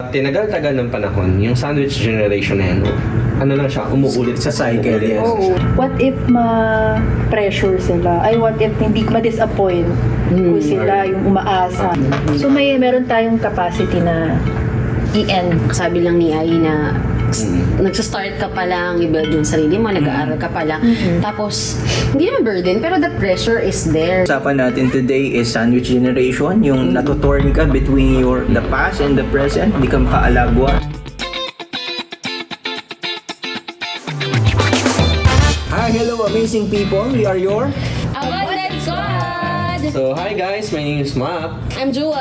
tinagal-tagal ng panahon, yung sandwich generation na yan, ano lang siya, umuulit Sa cycle, yes. Oo. What if ma-pressure sila? Ay, what if hindi ma-disappoint kung sila yung umaasa? So, meron tayong capacity na i-end. Sabi lang ni Ai na nagsa-start ka pa lang, i-build yung sarili mo, nag-aaral ka pa lang. Tapos, hindi naman burden, pero the pressure is there. Usapan natin today is sandwich generation, yung natutorn ka between the past and the present, hindi ka makaalagwa. Hi, hello amazing people, we are your Abundant God! So, hi guys, my name is Map. I'm Jewel.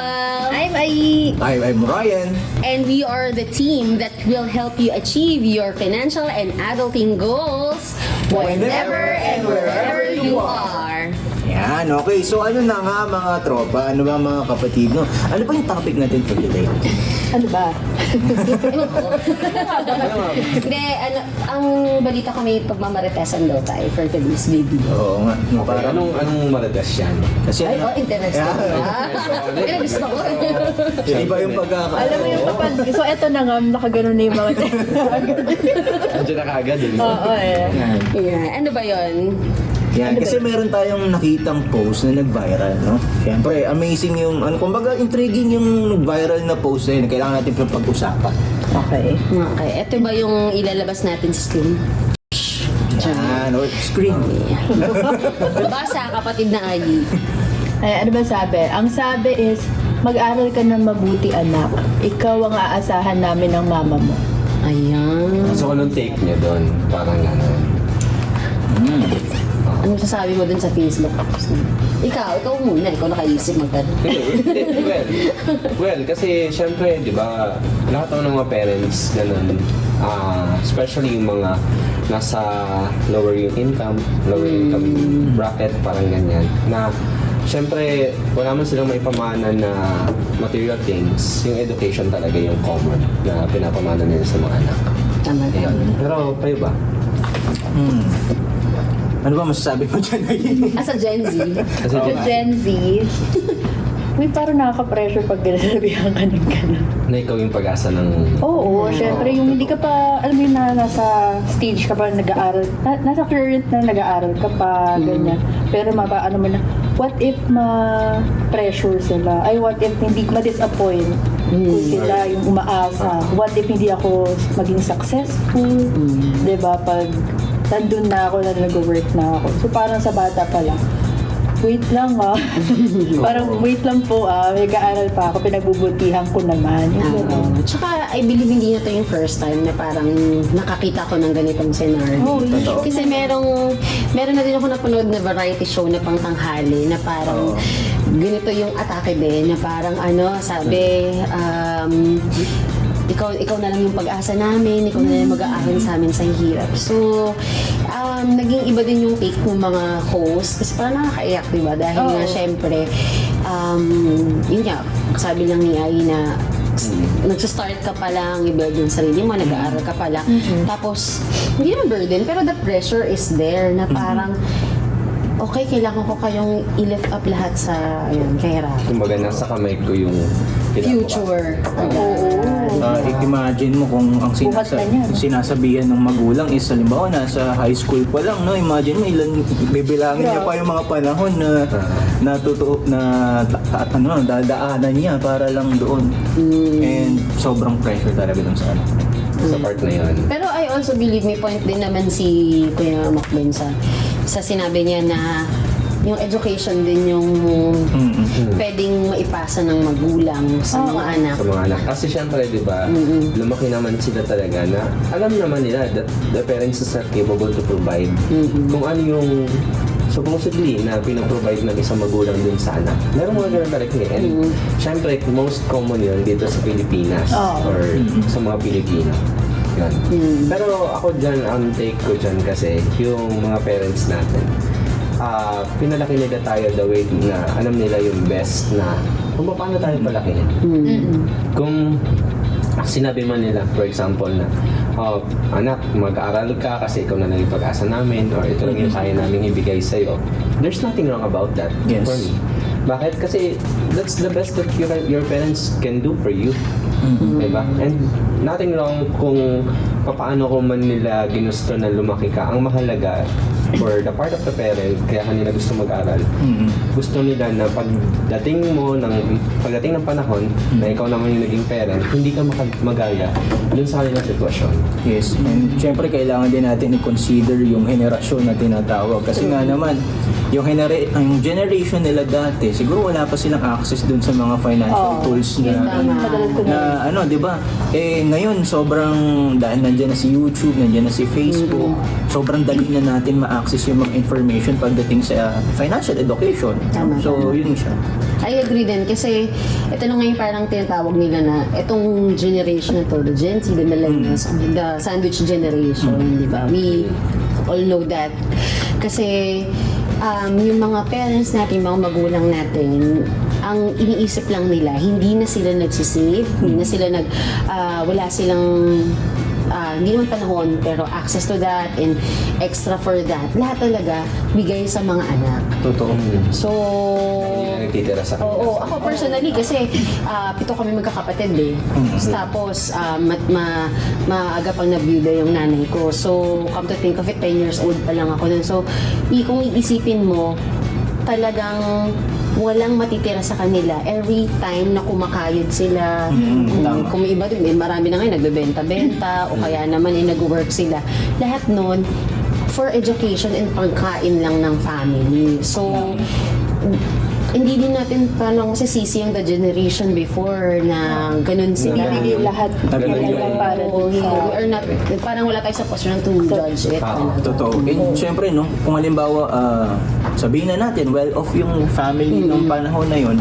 I'm Ai. I'm Ryan. And we are the team that will help you achieve your financial and adulting goals whenever and wherever you are. Yan, okay. So ano na nga mga tropa, ano ba mga kapatid, no? Ano ba yung topic natin for today? Ano ba? Hindi, ang balita ko may pagmamaritesan daw tayo for today's video. Oo nga. No, Okay, parang, anong marites yan? kasi Ay, ano, interesting. Kaya gusto ko. iba yung Alam mo yung kapag... So, eto na nga, nakaganon na yung mga... Andiyan na kaagad, eh. Oo, eh. Yan. Yeah. Ano ba yun? Yan, kasi meron tayong nakitang post na nag-viral, no? Siyempre, amazing yung, kumbaga intriguing yung nag-viral na post na yun. Kailangan natin pag-usapan. Okay. Okay, ito ba yung ilalabas natin sa screen? Yan, o screen. Basa, kapatid na Ai. Ay, ano ba sabi? Ang sabi is, mag-aral ka ng mabuti, anak. Ikaw ang aasahan namin ng mama mo. Ayan. So, anong take niya doon? Parang gano'n. Ano sasabi mo dun sa Facebook post? Ikaw muna. Ikaw nakaisip magtanong. Well, kasi syempre, di ba, lahat ng mga parents, ganun, especially yung mga nasa lower income bracket, parang ganyan, na syempre, wala man silang maipamana na material things, yung education talaga yung common na pinapamana nila sa mga anak. Tama. Pero, kayo ba? Ano ba masasabi mo dyan? As a Gen Z. Kasi So, Gen Z, uy, parang nakaka-pressure pag ginagabihan ka ng gano'n. na ikaw yung pag-asa ng... Oo, syempre, yung hindi ka pa, alam mo yun na nasa stage ka pa nag-aaral, nasa current na nag-aaral ka pa, ganyan. Pero ano mo na, what if ma-pressure sila? Ay, what if hindi ma-disappoint kung sila yung umaasa? What if hindi ako maging successful? Diba? Pag nandun na ako, na nag-work na ako. So, parang sa bata pa lang, wait lang parang wait lang po mag-aaral pa ako, pinagbubutihan ko naman. Yung gano'n. Tsaka, I believe hindi na to yung first time na parang nakakita ko ng ganitong scenario. Oh, Totoo. Kasi meron na din ako napanood na variety show na pangtanghali na parang ganito yung atake din na parang sabi ikaw na lang yung pag-asa namin, ikaw na lang yung mag-aahon sa amin sa hirap. So, naging iba din yung take ng mga host kasi parang nakakaiyak, diba? Dahil nga, syempre, yun nga, sabi lang ni Ai na nagsa-start ka pa lang, i-build yung sarili mo, nag-aaral ka pa lang. Tapos, hindi naman burden, pero the pressure is there na parang, okay, kailangan ko kayong i-lift up lahat sa kahirapan. Kumbaga, nasa kamay ko yung Future. Imagine mo kung ang Buhat na yan. sinasabihan ng magulang is halimbawa nasa high school pa lang, no? Imagine mo ilan bibilangin niya pa yung mga panahon na dadaanan niya para lang doon. And sobrang pressure talaga dun sa sa part na yun. Pero I also believe may point din naman si Kuya Macben sa sinabi niya na yung education din yung pwedeng maipasa ng magulang sa mga anak. Sa mga anak. Kasi syempre, di ba, lumaki naman sila talaga na alam naman nila that the parents is not capable to provide kung ano yung supposedly na pinaprovide ng isang magulang dun sa anak. Meron mga ganun talaga eh. And syempre, most common yun dito sa Pilipinas or sa mga Pilipino. Yan. Pero ako dyan, ang take ko dyan kasi yung mga parents natin, pinalaki nila tayo the way na alam nila yung best na kung paano tayo palakihin. Kung sinabi man nila, for example, na anak, mag-aaral ka kasi ikaw na lang yung pag-asa namin or ito lang yung kaya namin ibigay sa'yo, there's nothing wrong about that for me. Bakit? Kasi that's the best that your parents can do for you. Diba? And nothing wrong kung paano ko man nila ginusto na lumaki ka. Ang mahalaga, for the part of the parent, kaya kanila gusto mag-aral, gusto nila na pagdating ng panahon na ikaw naman yung naging parent, hindi ka magaya dun sa kanilang sitwasyon. Yes, and syempre kailangan din natin i-consider yung henerasyon na tinatawag. Kasi nga naman, yung generation nila dati, siguro wala pa silang access dun sa mga financial tools na ano, di ba? Eh, ngayon, sobrang, dahil nandiyan na si YouTube, nandiyan na si Facebook, sobrang dali na natin ma-access yung mga information pagdating sa financial education. Tama, So, yun siya. I agree din kasi ito na ngayon parang tinatawag nila na itong generation na to, the Gen Z, the millennials, the sandwich generation, di ba? We all know that. Kasi yung mga parents natin, mga magulang natin, ang iniisip lang nila, hindi na sila nagsisave, hindi na sila wala silang hindi naman panahon, pero access to that and extra for that. Lahat talaga bigay sa mga anak. Totoo. So, Hindi na nagtitira sa kanila. oo, ako personally kasi 7 kami magkakapatid eh. Tapos maaga pang nabida yung nanay ko. So, come to think of it, 10 years old pa lang ako nun. So, kung iisipin mo, talagang walang matitira sa kanila every time na kumakayod sila. Kung may iba din, marami na ngayon nagbebenta-benta o kaya naman nag-work sila. Lahat nun for education and pangkain lang ng family. So, hindi din natin parang masisisi ang the generation before na ganun sila. Hindi lahat Ganun yun. para Oo, dun sa... we are not, parang wala tayo sa posisyon to judge it. Totoo. And syempre, no, kung halimbawa, sabihin na natin, well-off yung family nung panahon na yon,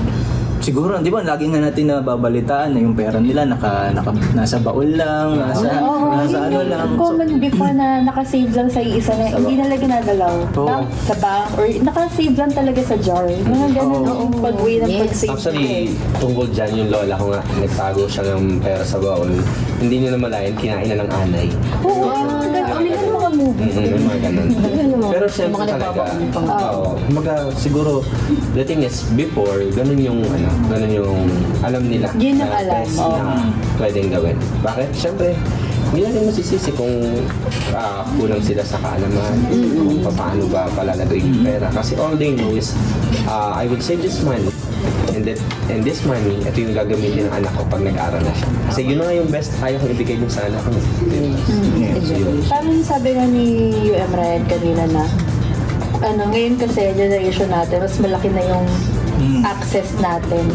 siguro, di ba, lagi nga natin nababalitaan na yung pera nila nasa baul lang, nasa ano lang. Common before na nakasave lang sa isa na hindi na lang ginagalaw. Oo. Sa bank or nakasave lang talaga sa jar. Mga ganun ang pag-way ng Yes. pag-save. Actually, tungkol dyan, yung lola ko nga, nagtago siya ng pera sa baul. Hindi niya namalayan, kinain na ng anay. Oo, may ganun mga movie. May mga ganun. Pero syempre Mga talaga, nagbabaon siguro, the thing is, before, ganun yung alam nila. Yun ang na alam, best oo. na pwedeng gawin. Bakit? Syempre, hindi natin masisisi kung kulang sila sa kaalaman, kung paano ba palalagay yung pera. Kasi all they know is, I would save this money, and this money, ito yung gagamitin ng anak ko pag nag-aaral na siya. Kasi yun na nga yung best kaya kong ibigay dun sa anak ko. Parang sabi nga ni UM Ryan kanina na ngayon kasi generation natin, mas malaki na yung access natin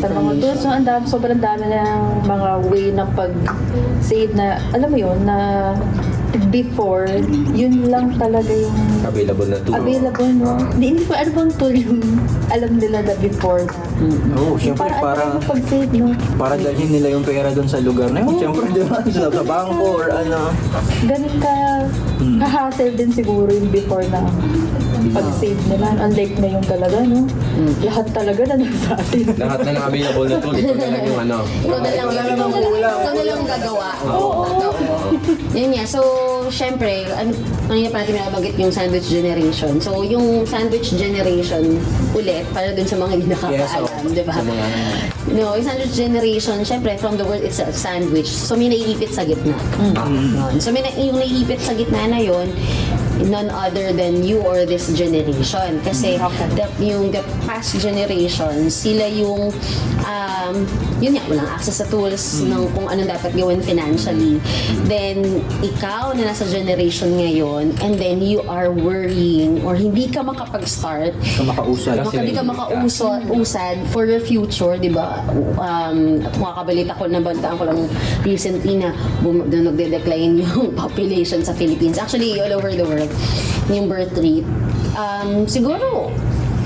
sa mga tools. So, sobrang dami ng mga way ng pag-save na, alam mo yun, na before, yun lang talaga yung Available na tool. available, no? Hindi ko ano bang tool yung alam nila na before na. Oo, syempre Para pag-save, no? para dalhin nila yung pera doon sa lugar na yun. Syempre, di ba? Sa bangko or ano. Ganun ka, hassle din siguro yung before na pag-save nila. Unlike na yung talaga, no? Lahat talaga na nasa atin. Lahat na ng available na tool, ito na lang yung ano. Ikaw na lang gagawa. Oo. Yun nga. So, syempre, kanina pa natin nabanggit yung sandwich generation. So, yung sandwich generation, ulit, para dun sa mga hindi nakakaalam, di ba? No, yung sandwich generation, syempre, from the word itself, sandwich. So, may naiipit sa gitna. Yun. So, yung naiipit sa gitna na yun, none other than you or this generation. Kasi the past generation, sila yung yun nga, walang access sa tools ng kung anong dapat gawin financially. Then, ikaw na nasa generation ngayon, and then you are worrying or hindi ka makapag-start, Makausad. hindi ka makausad for your future, di ba? Makakabalita ko, nabantaan ko lang recently na nagde-decline yung population sa Philippines. Actually, all over the world, yung birth rate. Siguro,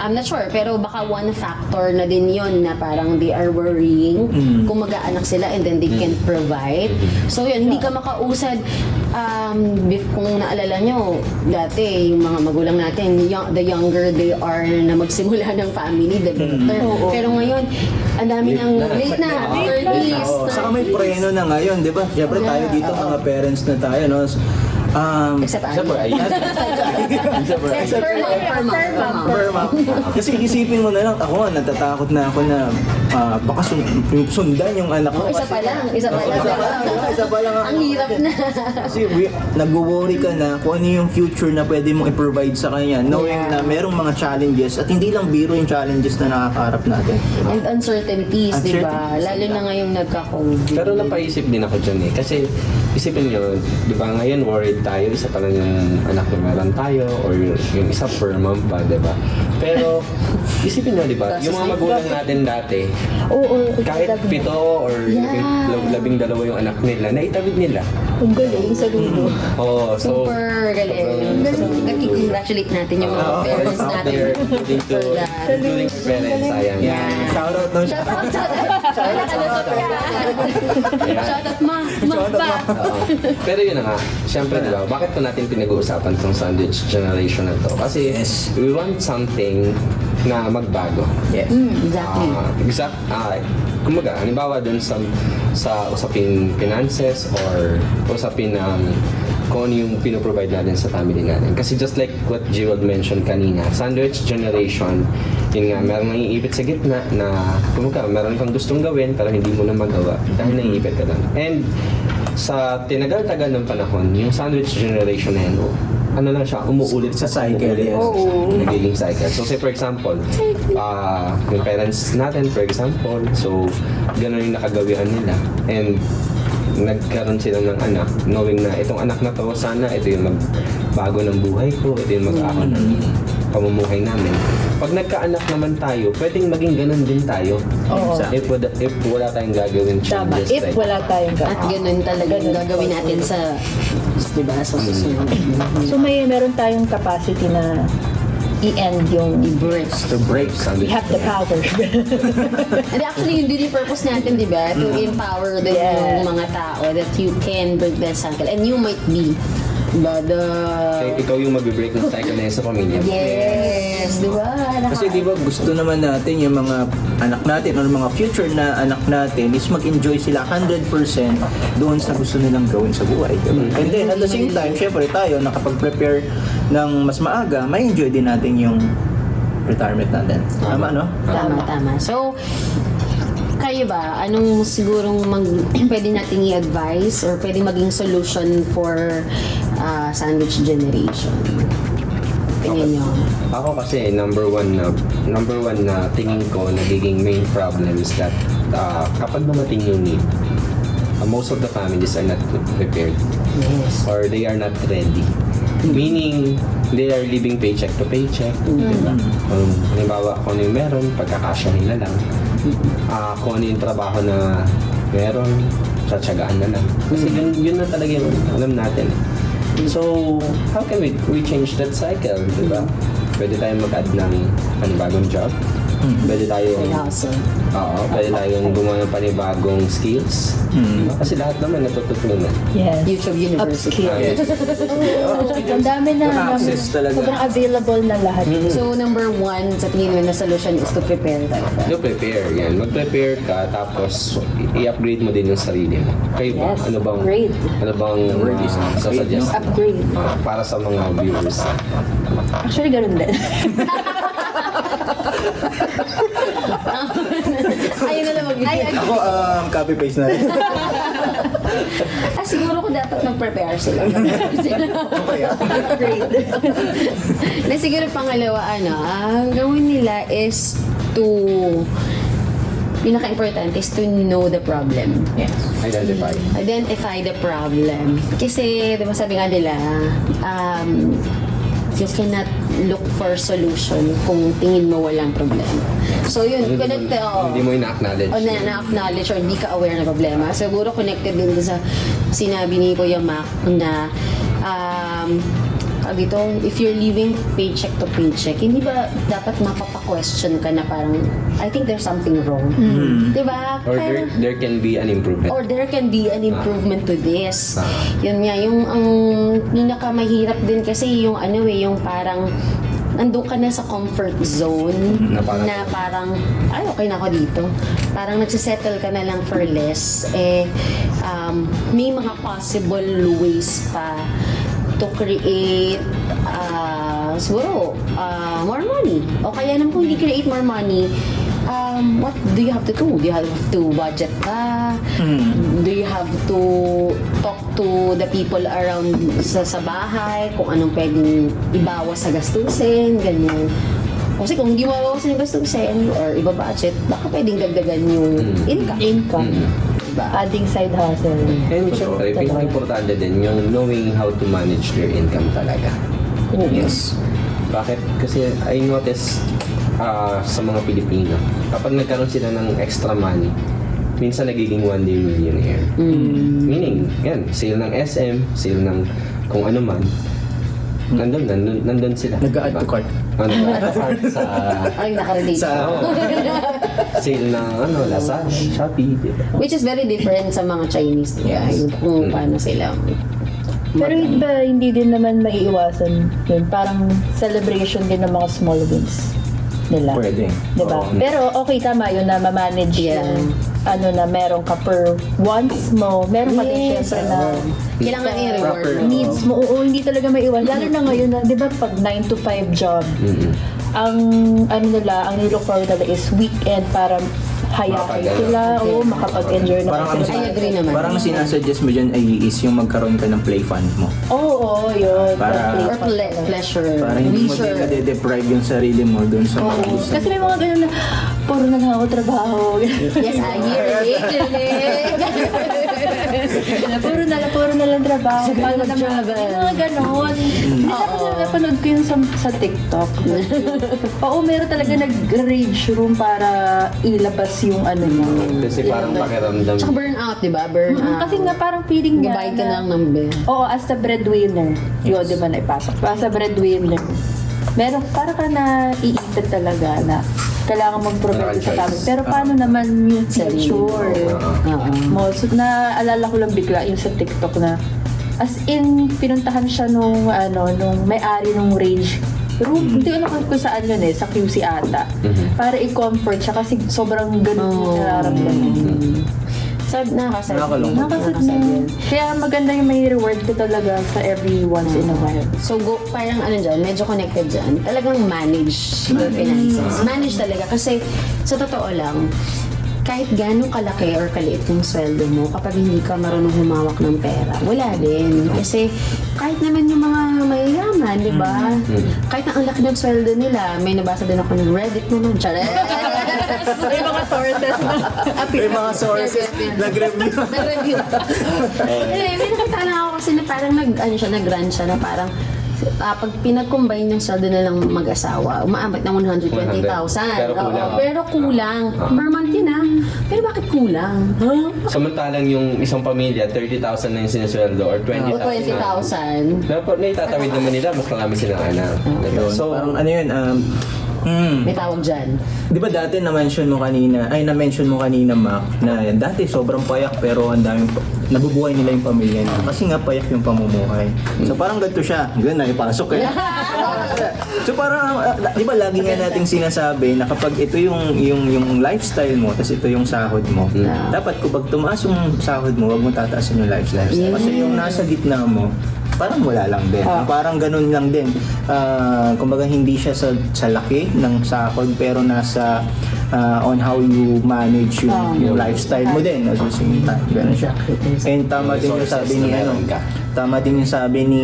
I'm not sure, pero baka one factor na din yon na parang they are worrying kung mag-aanak sila and then they can't provide. So yun, hindi ka makausad. Kung naalala nyo, dati yung mga magulang natin, the younger they are na magsimula ng family, the better. Pero ngayon, ang dami ng late na, 30s. Saka may preno na ngayon, di ba? Siyempre tayo dito, mga parents na tayo, no? Except Isa pa, Ali. ayan. Isa pa. Per month. Kasi isipin mo na lang, ako natatakot na ako na baka sundan yung anak ko. Isa pa lang. Isa pa lang. Ang hirap na. Kasi nag-worry ka na kung ano yung future na pwede mong i-provide sa kanya, knowing Yeah. na merong mga challenges at hindi lang biro yung challenges na nakakaharap natin. And uncertainties, di ba? Uncertainties, Lalo na ngayong nagka-COVID. Pero napaisip din ako dyan eh. Kasi isipin nyo, di ba ngayon worried tayo, isa pa lang yung anak na meron tayo or yung isa per mom pa, di ba? Pero isipin nyo, di ba? Yung mga magulang natin dati, Oo, kahit 7 or Yeah. 12 yung anak nila, naitawid nila. Ang galing sa lulo. Oo, so Super galing. Nag-congratulate natin yung mga all parents out natin. there, including to For that. including parents, sayang. Yeah. Shoutout no? Shoutout ma. Oo. Pero yun na nga, syempre di ba, bakit pa natin pinag-uusapan tong sandwich generation na to? Kasi Yes. we want something na magbago. Yes. Exactly. Kumaga, halimbawa dun sa usaping finances or usapin kung ano yung pinoprovide natin sa family natin. Kasi just like what Jewel mentioned kanina, sandwich generation, yun nga, meron naiipit sa gitna na kumaga, meron kang gustong gawin pero hindi mo na magawa dahil naiipit ka lang. And sa tinagal-tagal ng panahon, yung sandwich generation na yan, ano lang siya, umuulit Sa cycle, yes. nagiging cycle. So say for example, yung parents natin for example, so gano'n yung nakagawian nila. And nagkaroon sila ng anak, knowing na itong anak na to, sana ito yung magbago ng buhay ko, ito yung mag-ahon ng pamumuhay namin. Pag nagkaanak naman tayo, pwedeng maging ganun din tayo. Oo. If wala tayong gagawin Tama. changes. If wala tayong At ganun talaga yung gagawin natin sa, di ba, sa susunod. So meron tayong capacity na i-end yung Burst. To break we Sandwich. have the power. And actually, yun din yung purpose natin, di ba? To empower din Yeah. yung mga tao that you can break that cycle. And you might be, diba, Ikaw yung mag-break ng cycle na yun sa pamilya. Yes, di ba? Kasi di ba gusto naman natin yung mga anak natin or mga future na anak natin is mag-enjoy sila 100% doon sa gusto nilang gawin sa buhay. Diba? And then at the same time, syempre tayo nakapag-prepare ng mas maaga, may enjoy din natin yung retirement natin. Tama, no? Tama. So, kayo ba, anong sigurong pwede nating i-advise or pwede maging solution for sandwich generation? Tingin nyo. Ako kasi number one na tingin ko nagiging main problem is that kapag dumating yung need, most of the families are not prepared Yes. or they are not ready. Meaning, they are living paycheck to paycheck. Diba? Halimbawa, kung ano yung meron, pagkakasyahin na lang. Kung ano yung trabaho na meron, tsatsagaan na lang. Kasi yun na talaga yung alam natin. So, how can we change that cycle, di ba? Pwede tayong mag-add ng panibagong job. Pwede tayong Side hustle. pwede tayong gumawa ng panibagong skills. Diba? Kasi lahat naman natututunan. Yes. YouTube University. Upskill. Ang dami na. Access talaga. Sobrang available na lahat. So, number one, sa tingin mo na solution is to prepare talaga. You prepare, yan. Mag-prepare ka, tapos i-upgrade mo din yung sarili mo. Kayo ba? Yes, Ano bang, upgrade. ano bang word is sasuggest? Upgrade. Para sa mga viewers. Actually, ganun din. Ayun na lang mag-video. Ako, copy-paste na rin. Siguro ko dapat mag-prepare sila. Upgrade. Na siguro pangalawa, ang gawin nila is to pinaka-important is to know the problem. Yes. Identify. Identify the problem. Kasi, di ba sabi nga nila, you cannot look for solution kung tingin mo walang problema. So yun, connected. Hindi mo ina-acknowledge. O na-acknowledge or hindi ka aware ng problema. Siguro connected din sa sinabi ni Kuya Mac na dito, if you're living paycheck to paycheck, hindi ba dapat mapapa-question ka na parang, I think there's something wrong. Diba? Or there can be an improvement. Or there can be an improvement to this. Yun nga, yung ang pinakamahirap din kasi yung yung parang nandun ka na sa comfort zone Na na parang- parang ay okay na ako dito. Parang nagsisettle ka na lang for less. May mga possible ways pa to create siguro more money. O kaya naman kung hindi create more money, what do you have to do? Do you have to budget ka? Do you have to talk to the people around sa bahay kung anong pwedeng ibawas sa gastusin, ganyan. Kasi kung hindi mabawasan yung gastusin or iba-budget, baka pwedeng dagdagan yung income. Diba? Adding side hustle. And syempre, pinaka-importante din yung knowing how to manage their income talaga. Yes. Bakit? Kasi I notice sa mga Pilipino, kapag nagkaroon sila ng extra money, minsan nagiging one day millionaire. Meaning, yan, sale ng SM, sale ng kung ano man, nandun sila. Nag-add to cart. Nag-add to cart sa Ay, nakarelate. sale ng Lazada, Shopee, diba? Which is very different sa mga Chinese, diba? Yes. Yung kung paano sila. Pero iba, hindi din naman maiiwasan yun. Parang celebration din ng mga small wins nila. Pwede. Diba? Oo. Pero okay, tama yun na ma-manage yung na meron ka per wants mo. Meron ka din Yes, syempre na kailangan i-reward Proper. mo. needs mo. Oo, hindi talaga maiiwan. Lalo na ngayon na, di ba, pag 9 to 5 job, ang nilook forward nila is weekend para hayahay sila, makapag-enjoy na Parang sila. I agree naman. Parang sinasuggest mo dyan ay is yung magkaroon ka ng play fund mo. Oo, yun. Para- Or pleasure. Para hindi mo din Leisure. nade-deprive yung sarili mo dun sa mga gusto. Kasi may mga ganun na, puro na lang ako trabaho. Yes, I hear it. puro na lang trabaho. Sa ganun Paano job, naman? Yung mga ganon. Hindi ako napanood ko yun sa TikTok. Oo, meron talaga nag-rage room para ilabas yung ano mo. Kasi parang pakiramdam. Tsaka burnout, di ba? Burnout. Kasi nga parang feeling niya Gabayad ka lang ng bill. Oo, as a breadwinner. Yun, di ba naipasok? As a breadwinner. Meron, para ka na iipit talaga na kailangan mag-provide sa family. Pero paano naman yung future? Oo. So, naalala ko lang bigla yung sa TikTok na as in, pinuntahan siya nung may-ari nung range room. Hindi ko alam kung saan yun sa QC ata. Para i-comfort siya kasi sobrang ganun yung nararamdaman. Sad, Nakakalungkot. Nakasad na. Kaya maganda yung may reward ko talaga sa every once in a while. So, parang dyan, medyo connected dyan. Talagang manage your finances. Manage talaga. Kasi, sa totoo lang, kahit gano'ng kalaki or kaliit yung sweldo mo, kapag hindi ka marunong humawak ng pera, wala din. Kasi, kahit naman yung mga mayayaman, di ba? Kahit na ang laki ng sweldo nila, may nabasa din ako ng Reddit naman. Charet! May mga sources na. May mga sources nag-review. Nag-review. May nakita lang ako kasi na parang nag-run siya na parang pag pinag-combine yung sweldo na lang mag-asawa, umaabot ng 120,000. Pero kulang. Pero kulang. Per month yun Pero bakit kulang? Samantalang yung isang pamilya, 30,000 na yung sinesweldo or 20,000. O 20,000. Dapat na itatawid naman nila, mas marami silang anak. Diba? So, So, parang ano yun, May tawag dyan. di ba dati na-mention mo kanina, Mac, na dati sobrang payak pero ang daming, nabubuhay nila yung pamilya nila. Kasi nga payak yung pamumuhay. So parang ganito siya, ganun na ipasok So parang, di ba lagi nga nating sinasabi na kapag ito yung lifestyle mo, tapos ito yung sahod mo, dapat kapag tumaas yung sahod mo, wag mo tataasin yung lifestyle. Kasi yung nasa gitna mo, parang wala lang din. Parang ganun lang din. Kumbaga hindi siya sa laki ng sahod pero nasa on how you manage yung lifestyle mo din at the same time. Ganun siya. And tama din yung sabi ni tama din yung sabi ni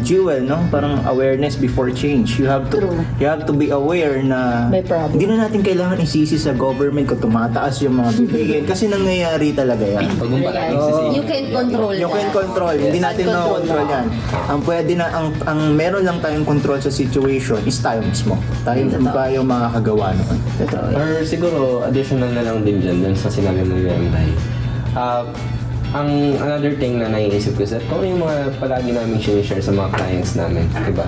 Jewel, no? Parang awareness before change. You have to be aware na May problem. hindi na natin kailangan isisi sa government kung tumataas yung mga bibigyan kasi nangyayari talaga yan. pag mong palaging Oo. sisingin. You can control You can that. control. Hindi natin na-control yan. Ang pwede na, ang meron lang tayong control sa situation is tayo mismo. Tayo yung makakagawa noon. Or siguro, additional na lang din dyan sa sinabi mo yung Day. Ang another thing na naiisip ko is that kung yung mga palagi namin sinishare sa mga clients namin, diba?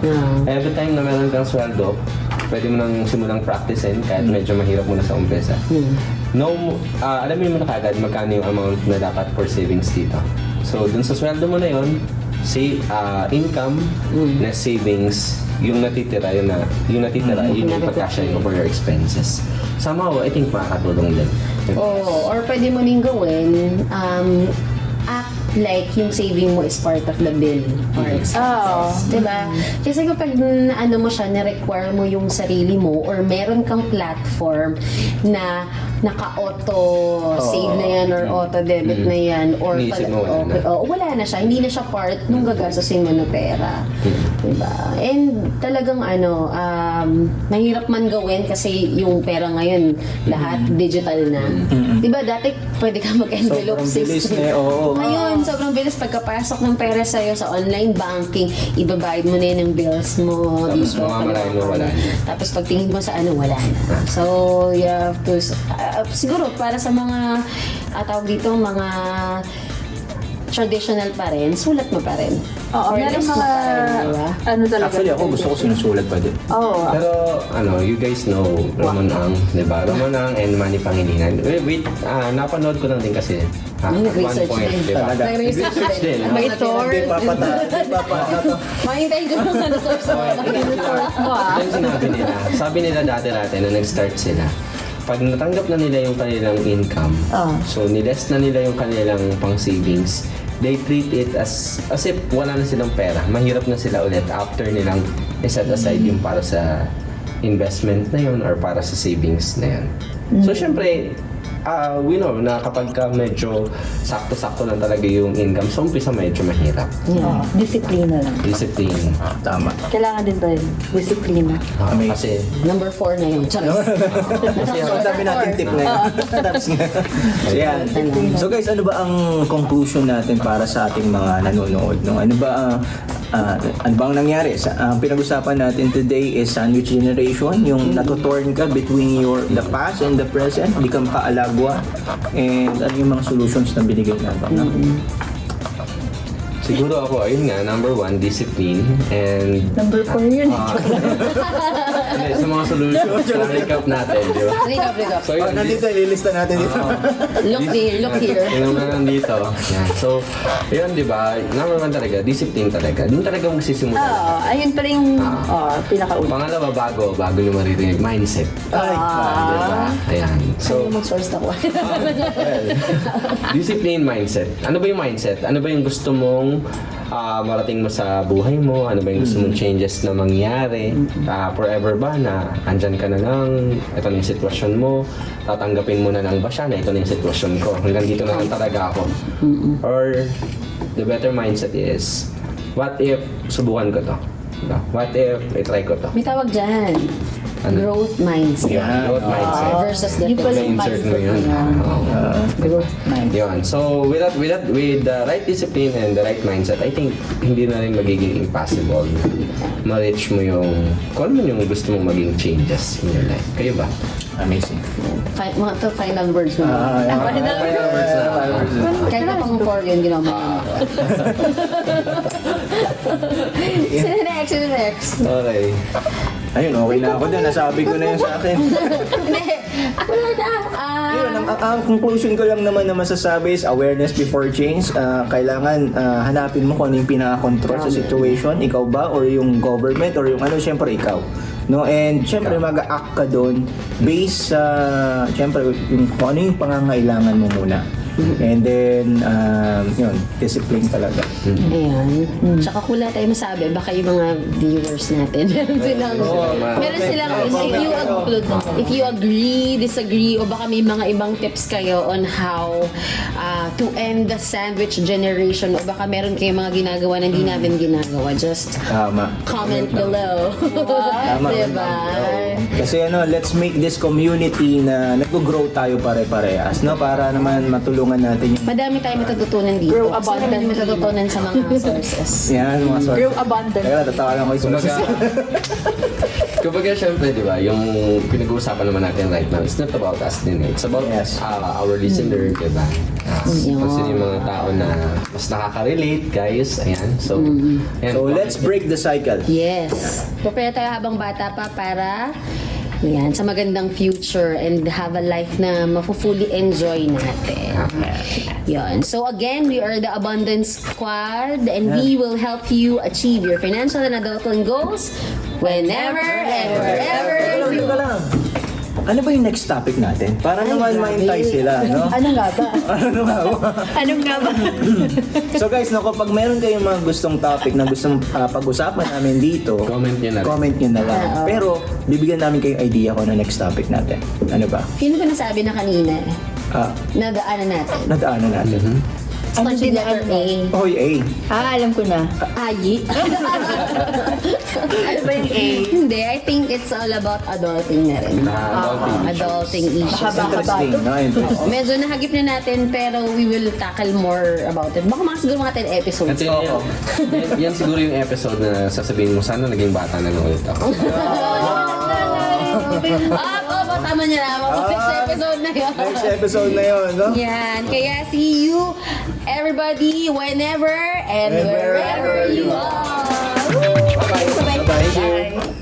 Every time na meron kang sweldo, pwede mo nang simulang practicein kahit medyo mahirap muna sa umpisa. Alam mo na kagad magkano yung amount na dapat for savings dito. So, dun sa sweldo mo na yun, income, na savings, yung natitira, yun yung pagkasya mo for your expenses. Somehow, I think makakatulong din. Or pwede mo rin gawin, like yung saving mo is part of the bill or expenses. Oo. Diba? Kasi kapag ano mo siya, na-require mo yung sarili mo or meron kang platform na naka-auto save na yan or auto-debit na yan or Iniisip mo, wala na. wala na siya. Hindi na siya part nung gagastusin mo ng pera. Diba? And talagang mahirap man gawin kasi yung pera ngayon lahat digital na. Diba? Dati pwede ka mag-envelope Sobrang bilis system. na, oo. Ngayon, sobrang bilis pagkapasok ng pera sa'yo sa online banking, ibabayad mo na yun ng bills mo. Tapos dito, mamamalayan mo, wala na. Tapos pagtingin mo sa wala na. So, you have to, siguro para sa mga, tawag dito, mga traditional pa rin, sulat mo pa rin. Oo, Or meron less mo mga, pa rin, diba? ano talaga. Actually, ako gusto ko sinusulat pa din. Oo. Pero, you guys know Ramon Ang, di ba? Ramon Ang and Manny Pangilinan. Wait, napanood ko lang din kasi. At one Nag-research point, din. di ba? Nag-research din. May Hindi source. papata. Mahintay ko sa source mo. Then sabi nila dati-dati na nag-start sila, pag natanggap na nila yung kanilang income, so niless na nila yung kanilang pang-savings, they treat it as if wala na silang pera. Mahirap na sila ulit after nilang iset aside yung para sa investment na yun or para sa savings na yun. So, syempre, we know na kapag ka medyo sakto-sakto lang talaga yung income, so umpisa medyo mahirap. Oo, disiplina lang. Discipline. Tama. Kailangan din ba yun? Disiplina. Kasi, Number 4 na yun. Charis. So, ang dami natin tip na yun. Tapos nga. So, yan. So guys, ano ba ang conclusion natin para sa ating mga nanonood? No? Ano ba ang nangyari? Ang pinag-usapan natin today is sandwich generation, yung natutorn ka between the past and the present, hindi ka makaalagwa, and ano yung mga solutions na binigay natin. siguro ako, ayun nga, number 1, discipline, and Number 4 yun. hindi, sa mga solutions, recap natin, di ba? Recap. So, yun, Nandito, ililista natin dito. Look here. Yung mga nandito. Yan. So, yun, di ba? Number 1 talaga, discipline talaga. Doon talaga magsisimula. Oo, ayun pa rin yung pinakauna. Pangalawa, bago nyo maririnig, mindset. Ay, Di ba? Ayan. So, Mag-source na ko. discipline, mindset. Ano ba yung mindset? Ano ba yung gusto mong marating mo sa buhay mo? Ano ba yung gusto mong changes na mangyari? Forever ba na andyan ka na lang? Ito na yung sitwasyon mo. Tatanggapin mo na lang ba siya na ito na yung sitwasyon ko? Hanggang dito na lang talaga ako. Or the better mindset is, what if subukan ko to? Diba? What if i-try ko to? May tawag dyan. Growth mindset. Yun, growth mindset. Versus the Yung pala yung insert mo yun. Growth mindset. Yun. So, with the right discipline and the right mindset, I think hindi na rin magiging impossible na ma-reach mo yung kung ano yung gusto mong maging changes in your life. Kayo ba? Amazing. Mga to final words mo. Final words na. Kahit na pang 4 yun, ginawa mo. Sino next? Okay. Ayun, okay na ako dun. Nasabi ko na yun sa akin. Hindi. Wala na. Yun, ang conclusion ko lang naman na masasabi is awareness before change. Kailangan hanapin mo kung ano yung pinaka-control sa situation. Ikaw ba? Or yung government? Or yung ano? Siyempre, ikaw. No? And siyempre, mag-act ka doon based sa, siyempre, kung ano yung pangangailangan mo muna. And then, yun, discipline talaga. Ayan. Tsaka kung wala tayo masabi, baka yung mga viewers natin, meron silang, if you agree, disagree, o baka may mga ibang tips kayo on how to end the sandwich generation, o baka meron kayong mga ginagawa na hindi namin ginagawa, just Tama. comment below. Tama. Diba? Kasi let's make this community na nag-grow tayo pare-parehas, no? Para naman matulungan natin yung Madami tayong matututunan dito. Grow Madami abundantly. matututunan sa mga sources. yan, mga sort. Grow abundant. Kaya natatawa lang ko yung Kumbaga, kumbaga syempre, di ba, yung pinag-uusapan naman natin right now, it's not about us din. It's about Yes. our listener, di ba? Kasi yung mga tao na mas nakaka-relate, guys. Ayan. So, ayan. So let's break the cycle. Yes. Prepare tayo habang bata pa para yan, sa magandang future and have a life na mafu-fully enjoy natin. Yan. So again, we are the Abundance Squad and we will help you achieve your financial and adulthood goals whenever and wherever you ano ba yung next topic natin? Para naman ma-entice sila, no? Ano nga ba? Ano nga ba? Anong nga ba? So guys, no, kapag meron kayong mga gustong topic na gustong pag-usapan namin dito, Comment nyo na rin. comment nyo na lang. Pero, bibigyan namin kayong idea kung ano next topic natin. Ano ba? Sino ba nasabi na kanina? Nadaanan natin. Nadaanan natin. Ano Start with din letter A. Hoy, A. Alam ko na. Ayi. Ano ba yung A? Hindi, I think it's all about adulting na rin. Adulting issues. Interesting, no? Interesting. Medyo nahagip na natin pero we will tackle more about it. Baka mga siguro mga 10 episodes. At yan siguro yung episode na sasabihin mo, sana naging bata na lang ulit ako. Tama niya na. Next episode na yun. Next episode na yun, no? Yan. Kaya see you everybody whenever and wherever you are. Bye-bye. Bye-bye. Bye-bye. Bye.